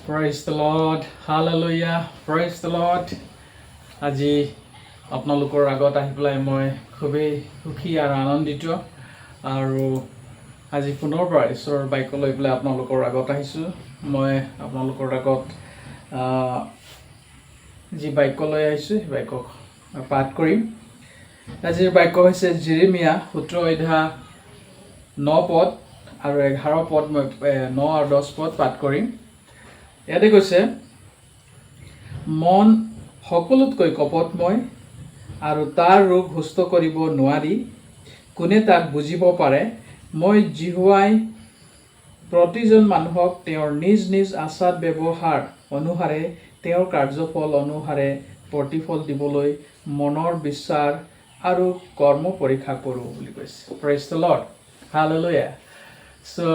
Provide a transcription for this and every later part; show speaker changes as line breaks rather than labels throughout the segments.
Praise the Lord. Hallelujah. Praise the Lord. আজি আপোনালোকৰ আগত আহি পেলাই মই খুবেই সুখী আৰু আনন্দিত আৰু আজি পুনৰ পৰা ঈশ্বৰৰ বাক্য লৈ পেলাই আপোনালোকৰ আগত আহিছোঁ। মই আপোনালোকৰ আগত যি বাক্য লৈ আহিছোঁ সেই বাক্য পাঠ কৰিম। আজিৰ বাক্য হৈছে জেৰেমিয়া 17 অধ্যায় 9 পদ আৰু 11 পদ মই 9 আৰু 10 পদ পাঠ কৰিম। ইয়াতে কৈছে, মন সকলোতকৈ কপটময় আৰু তাৰ ৰোগ সুস্থ কৰিব নোৱাৰি, কোনে তাক বুজিব পাৰে? মই জিহুৱাই প্ৰতিজন মানুহক তেওঁৰ নিজ নিজ আচাৰ ব্যৱহাৰ অনুসাৰে তেওঁৰ কাৰ্যফল অনুসাৰে প্ৰতিফল দিবলৈ মনৰ বিচাৰ আৰু কৰ্ম পৰীক্ষা কৰোঁ বুলি কৈছে। Praise the Lord. Hallelujah. So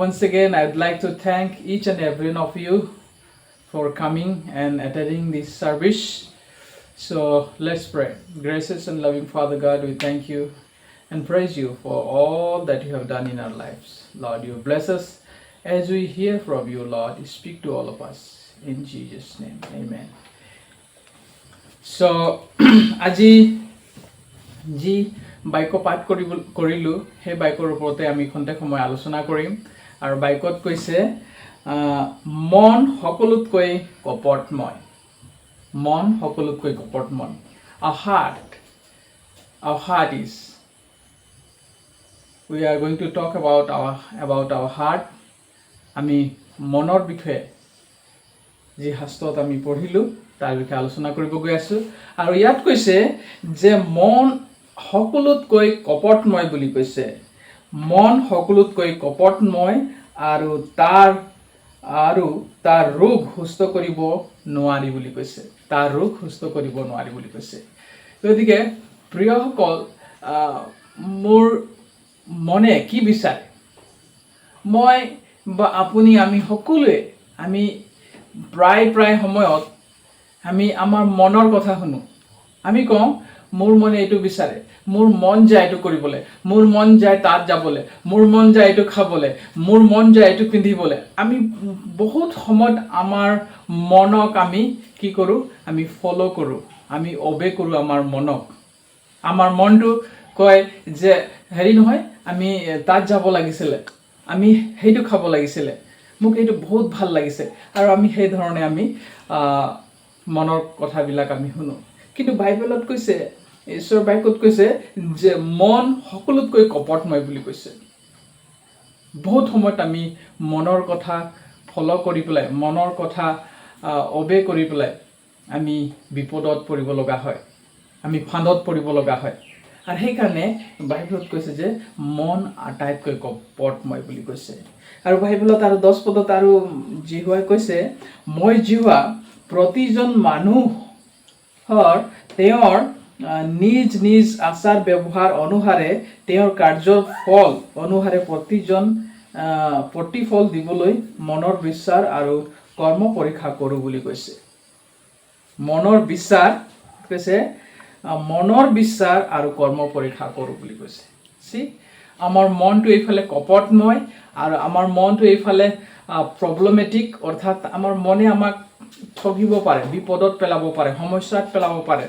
once again, I would like to thank each and every one of you for coming and attending this service. So let's pray. Gracious and loving Father God, we thank you and praise you for all that you have done in our lives. Lord, you bless us as we hear from you, Lord. Speak to all of us. In Jesus' name, amen. So, আজি যি বাক্য পাঠ কৰিলোঁ সেই বাক্যৰ ওপৰতে আমি খন্তেক সময় আলোচনা কৰিম। আৰু বাক্যত কৈছে, মন সকলোতকৈ কপটময়। মন সকলোতকৈ কপটময়। Our heart is. We are going to talk about our heart. আমি মনৰ বিষয়ে যি শাস্ত্ৰত আমি পঢ়িলোঁ তাৰ বিষয়ে আলোচনা কৰিব গৈ আছোঁ। আৰু ইয়াত কৈছে যে মন সকলোতকৈ কপটময় বুলি কৈছে। মন সকলোতকৈ কপটময় আৰু তাৰ ৰোগ সুস্থ কৰিব নোৱাৰি বুলি কৈছে। তাৰ ৰোগ সুস্থ কৰিব নোৱাৰি বুলি কৈছে। গতিকে প্ৰিয়সকল, মোৰ মনে কি বিচাৰে? মই বা আপুনি, আমি সকলোৱে আমি প্ৰায় সময়ত আমি আমাৰ মনৰ কথা শুনো। আমি কওঁ, মোৰ মনে এইটো বিচাৰে, মোৰ মন যায় এইটো কৰিবলৈ, মোৰ মন যায় তাত যাবলৈ, মোৰ মন যায় এইটো খাবলৈ, মোৰ মন যায় এইটো পিন্ধিবলৈ। আমি বহুত সময়ত আমাৰ মনক আমি কি কৰোঁ? আমি ফ'ল' কৰোঁ, আমি অবে কৰোঁ আমাৰ মনক। আমাৰ মনটো কয় যে হেৰি নহয়, আমি তাত যাব লাগিছিলে, আমি সেইটো খাব লাগিছিলে, মোক এইটো বহুত ভাল লাগিছে, আৰু আমি সেই ধৰণে আমি মনৰ কথাবিলাক আমি শুনো। কিন্তু বাইবেলত কৈছে, ঈশ্বৰৰ বাক্যত কৈছে যে মন সকলোতকৈ কপটময় বুলি কৈছে। বহুত সময়ত আমি মনৰ কথা ফ'ল' কৰি পেলাই, মনৰ কথা অবে কৰি পেলাই আমি বিপদত পৰিব লগা হয়, আমি ফান্দত পৰিব লগা হয়। আৰু সেইকাৰণে বাইবেলত কৈছে যে মন আটাইতকৈ কপটময় বুলি কৈছে। আৰু বাইবেলত আৰু 10 পদত আৰু জিহুৱাই কৈছে, মই জিহুৱা প্ৰতিজন মানুহৰ তেওঁৰ নিজ নিজ আচাৰ ব্যৱহাৰ অনুসাৰে তেওঁৰ কাৰ্যৰ ফল অনুসাৰে প্ৰতিফল দিবলৈ মনৰ বিচাৰ আৰু কৰ্ম পৰীক্ষা কৰোঁ বুলি কৈছে। মনৰ বিচাৰ কৈছে, মনৰ বিচাৰ আৰু কৰ্ম পৰীক্ষা কৰোঁ বুলি কৈছে। আমাৰ মনটো এইফালে কপটময় আৰু আমাৰ মনটো এইফালে প্ৰব্লেমেটিক, অৰ্থাৎ আমাৰ মনে আমাক ঠগিব পাৰে, বিপদত পেলাব পাৰে, সমস্যাত পেলাব পাৰে।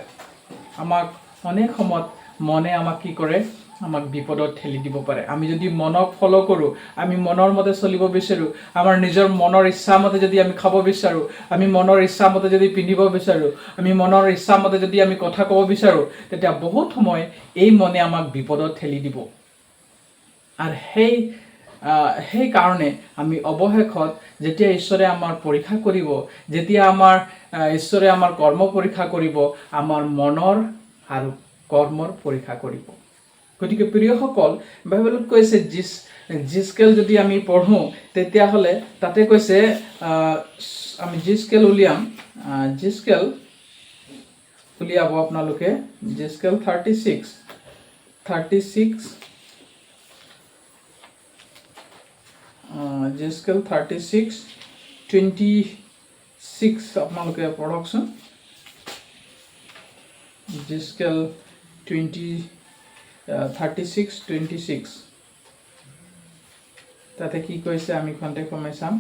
আমাক অনেক সময়ত মনে আমাক কি কৰে? আমাক বিপদত ঠেলি দিব পাৰে। আমি যদি মনক ফ'ল' কৰোঁ, আমি মনৰ মতে চলিব বিচাৰোঁ, আমাৰ নিজৰ মনৰ ইচ্ছা মতে যদি আমি খাব বিচাৰোঁ, আমি মনৰ ইচ্ছা মতে যদি পিন্ধিব বিচাৰোঁ, আমি মনৰ ইচ্ছা মতে যদি আমি কথা ক'ব বিচাৰোঁ, তেতিয়া বহুত সময় এই মনে আমাক বিপদত ঠেলি দিব। আৰু সেই কাৰণে আমি অৱশেষত যেতিয়া ঈশ্বৰে আমাৰ পৰীক্ষা কৰিব, যেতিয়া ঈশ্বৰে আমাৰ কৰ্ম পৰীক্ষা কৰিব, আমাৰ মনৰ আৰু কৰ্মৰ পৰীক্ষা কৰিব। গতিকে প্ৰিয়সকল, বাইবেলত কৈছে জিস্কেল যদি আমি পঢ়োঁ তেতিয়াহ'লে তাতে কৈছে, আমি জিস্কেল উলিয়াব আপোনালোকে। জিস্কেল 36 জিস্কেল 36:26 আপোনালোকে পঢ়কচোন। জিস্কেল 36:26 তাতে কি কৈছে আমি খন্তেক সময় চাম।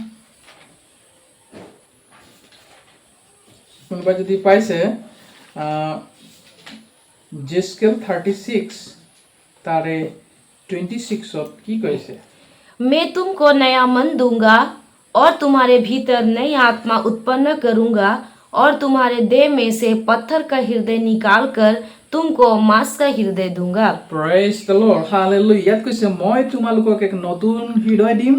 কোনোবা যদি পাইছে জেস্কেল 36 তাৰে 26 কি কৈছে
मैं तुमको नया मन दूंगा और तुम्हारे भीतर नई आत्मा उत्पन्न करूंगा और तुम्हारे देह में से पत्थर का हृदय निकाल कर तुमको मांस का हृदय दूंगा।
Praise the Lord. Hallelujah. ইয়াত কৈছে মই তোমালোকক এক নতুন হৃদয় দিম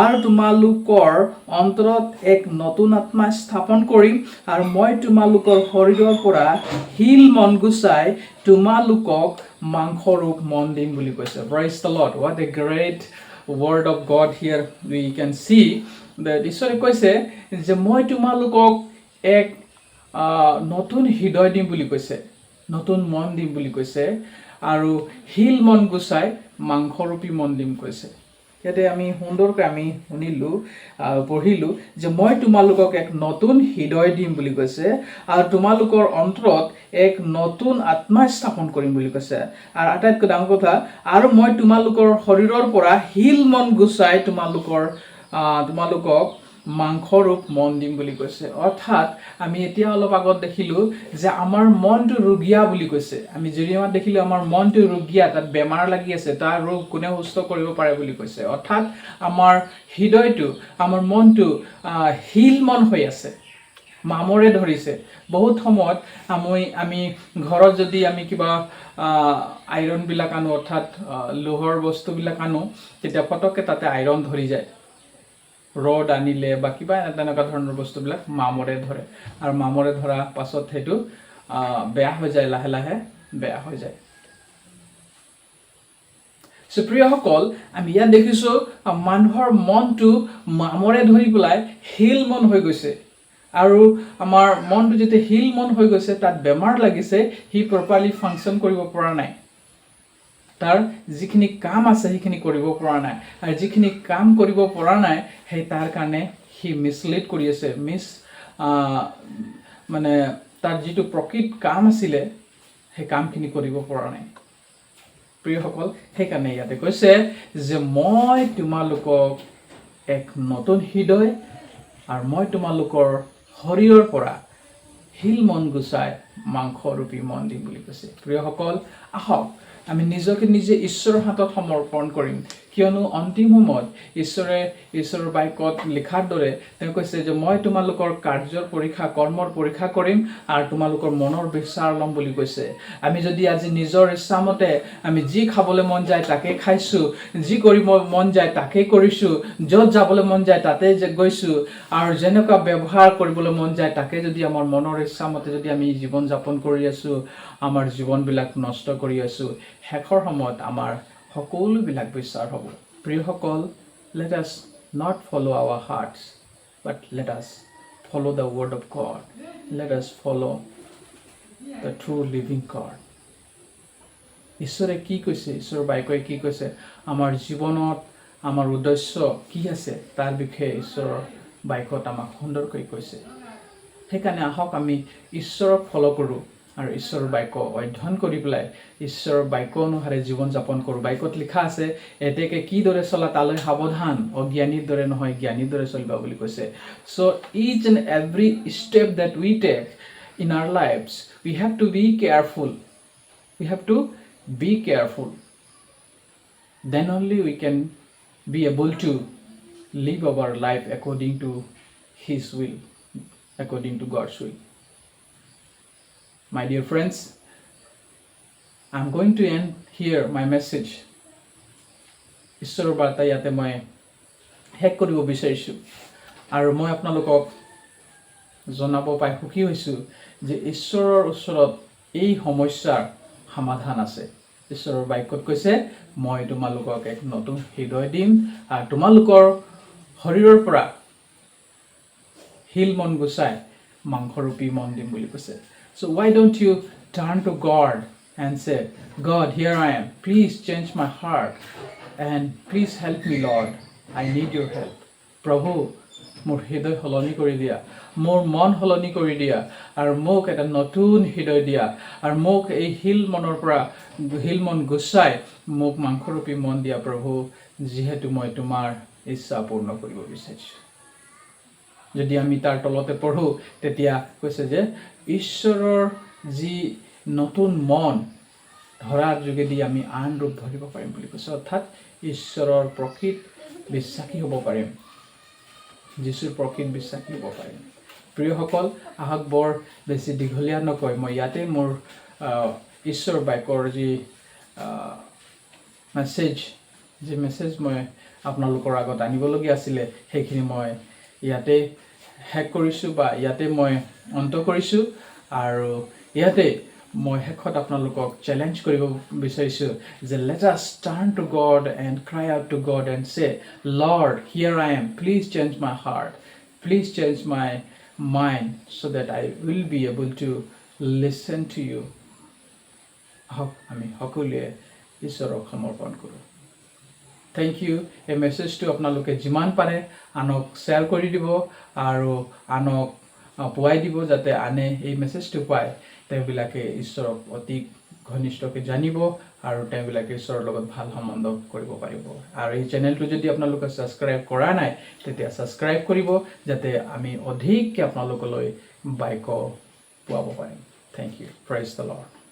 আৰু তোমালোকৰ অন্তৰত এক নতুন আত্মা স্থাপন কৰিম আৰু মই তোমালোকৰ শৰীৰৰ পৰা হিল মন গুচাই তোমালোকক মাংসৰূপ মন দিম বুলি কৈছে। Praise the Lord. What a great word of God here we can see that ঈশ্বৰে কৈছে যে মই তোমালোকক এক নতুন হৃদয় দিম বুলি কৈছে নতুন মন দিম বুলি কৈছে আৰু হিল মন গুচাই মাংসৰূপী মন দিম কৈছে ইয়াতে আমি সুন্দৰকৈ আমি শুনিলো পঢ়িলো যে মই তোমালোকক এক নতুন হৃদয় দিম বুলি কৈছে আৰু তোমালোকৰ অন্তৰত এক নতুন আত্মা স্থাপন কৰিম বুলি কৈছে আৰু আটাইতকৈ ডাঙৰ কথা আৰু মই তোমালোকৰ শৰীৰৰ পৰা হিল মন গুচাই তোমালোকক মাংসৰূপ মন দিম বুলি কৈছে অৰ্থাৎ আমি এতিয়া অলপ আগত দেখিলো যে আমাৰ মনটো ৰোগীয়া বুলি কৈছে আমি জৰিয়তে দেখিলো আমাৰ মনটো ৰোগীয়া তাত বেমাৰ লাগি আছে তাৰ ৰোগ কোনে সুস্থ কৰিব পাৰে বুলি কৈছে অৰ্থাৎ আমাৰ হৃদয়টো আমাৰ মনটো হিল মন হৈ আছে মামৰে ধৰিছে বহুত সময়ত আমি ঘৰত যদি আমি কিবা আইৰন বিলাক আনো অৰ্থাৎ লোহৰ বস্তুবিলাক আনো তেতিয়া ফটককে তাতে আইৰন ধৰি যায় ৰড আনিলে বা কিবা তেনেকুৱা ধৰণৰ বস্তুবিলাক মামৰে ধৰে আৰু মামৰে ধৰা পাছত সেইটো বেয়া হৈ যায় লাহে লাহে বেয়া হৈ যায় সুপ্ৰিয়সকল আমি ইয়াত দেখিছো মানুহৰ মনটো মামৰে ধৰি পেলাই হিল মন হৈ গৈছে আৰু আমাৰ মনটো যেতিয়া হিল মন হৈ গৈছে তাত বেমাৰ লাগিছে হি প্ৰপাৰলি ফাংচন কৰিব পৰা নাই তাৰ যিখিনি কাম আছে সেইখিনি কৰিব পৰা নাই আৰু যিখিনি কাম কৰিব পৰা নাই সেই তাৰ কাৰণে হি মিছলিড কৰি আছে মানে তাৰ যিটো প্ৰকৃত কাম আছিলে সেই কামখিনি কৰিব পৰা নাই প্ৰিয়সকল সেইকাৰণে ইয়াতে কৈছে যে মই তোমালোকক এক নতুন হৃদয় আৰু মই তোমালোকৰ শৰীৰৰ পৰা হিল মন গুচাই মাংসৰূপী মন দিম বুলি কৈছে প্ৰিয়সকল আহক আমি নিজকে নিজে ঈশ্বৰৰ হাতত সমৰ্পণ কৰিম কিয়নো অন্তিম সময়ত ঈশ্বৰৰ বাক্যত লিখাৰ দৰে তেওঁ কৈছে যে মই তোমালোকৰ কাৰ্যৰ পৰীক্ষা কৰ্মৰ পৰীক্ষা কৰিম আৰু তোমালোকৰ মনৰ বিচাৰ ল'ম বুলি কৈছে আমি যদি আজি নিজৰ ইচ্ছামতে আমি যি খাবলৈ মন যায় তাকে খাইছো যি কৰিব মন যায় তাকে কৰিছো য'ত যাবলৈ মন যায় তাতে গৈছো আৰু যেনেকুৱা ব্যৱহাৰ কৰিবলৈ মন যায় তাকে যদি আমাৰ মনৰ ইচ্ছামতে যদি আমি জীৱন যাপন কৰি আছো আমাৰ জীৱনবিলাক নষ্ট কৰি আছো শেষৰ সময়ত আমাৰ সকলোবিলাক বিচাৰ হ'ব প্ৰিয়সকল let us not follow our hearts but let us follow the word of God let us follow the true living God ঈশ্বৰে কি কৈছে ঈশ্বৰৰ বাক্যই কি কৈছে আমাৰ জীৱনত আমাৰ উদ্দেশ্য কি আছে তাৰ বিষয়ে ঈশ্বৰৰ বাক্যত আমাক সুন্দৰকৈ কৈছে সেইকাৰণে আহক আমি ঈশ্বৰক ফলো কৰোঁ আৰু ঈশ্বৰৰ বাক্য অধ্যয়ন কৰি পেলাই ঈশ্বৰৰ বাক্য অনুসাৰে জীৱন যাপন কৰোঁ বাক্যত লিখা আছে এতেকে কিদৰে চলা তালৈ সাৱধান অজ্ঞানীৰ দৰে নহয় জ্ঞানীৰ দৰে চলিবা বুলি কৈছে so each and every step that we take in our lives we have to be careful then only we can be able to live our life according to his will according to God's will My dear friends, I'm going to end here my message. ঈশ্বৰৰ বাৰ্তা ইয়াতে মই শেষ কৰিব বিচাৰিছোঁ আৰু মই আপোনালোকক জনাব পাই সুখী হৈছোঁ যে ঈশ্বৰৰ ওচৰত এই সমস্যাৰ সমাধান আছে ঈশ্বৰৰ বাক্যত কৈছে মই তোমালোকক এক নতুন হৃদয় দিম আৰু তোমালোকৰ শৰীৰৰ পৰা হিল মন গুচাই মাংসৰূপী মন দিম বুলি কৈছে So why don't you turn to God and say, God, here I am. Please change my heart and please help me, Lord. I need your help. Prabhu, মোৰ হৃদয় সলনি কৰি দিয়া মোৰ মন সলনি কৰি দিয়া আৰু মোক এটা নতুন হৃদয় দিয়া আৰু মোক এই হিল মন গুচাই মোক মাংসৰূপী মন দিয়া প্ৰভু যিহেতু মই তোমাৰ ইচ্ছা পূৰ্ণ কৰিব বিচাৰিছোঁ যদি আমি তাৰ তলতে পঢ়ো তেতিয়া কৈছে যে ঈশ্বৰৰ যি নতুন মন ধৰাৰ যোগেদি আমি আন ৰূপ ধৰিব পাৰিম বুলি কৈছে অৰ্থাৎ ঈশ্বৰৰ প্ৰকৃত বিশ্বাসী হ'ব পাৰিম যীশুৰ প্ৰকৃত বিশ্বাসী হ'ব পাৰিম প্ৰিয়সকল আহক বৰ বেছি দীঘলীয়া নকৈ মই ইয়াতে মোৰ ঈশ্বৰ বাক্যৰ যি মেছেজ মই আপোনালোকৰ আগত আনিবলগীয়া আছিলে সেইখিনি মই ইয়াতে শেষ কৰিছোঁ বা ইয়াতে মই অন্ত কৰিছোঁ আৰু ইয়াতে মই শেষত আপোনালোকক চেলেঞ্জ কৰিব বিচাৰিছোঁ যে let us turn to God and cry out to God and say Lord here I am please change my heart please change my mind so' that I will be able to listen to you আহক আমি সকলোৱে ঈশ্বৰক সমৰ্পণ কৰোঁ thank U এই মেছেজটো আপোনালোকে যিমান পাৰে আনক শ্বেয়াৰ কৰি দিব আৰু আনক পোৱাই দিব যাতে আনে এই মেছেজটো পায় তেওঁবিলাকে ঈশ্বৰক অতি ঘনিষ্ঠকৈ জানিব আৰু তেওঁবিলাকে ঈশ্বৰৰ লগত ভাল সম্বন্ধ কৰিব পাৰিব আৰু এই চেনেলটো যদি আপোনালোকে ছাবস্ক্ৰাইব কৰা নাই তেতিয়া ছাবস্ক্ৰাইব কৰিব যাতে আমি অধিককৈ আপোনালোকলৈ বাক্য পোৱাব পাৰিম thank you praise the lord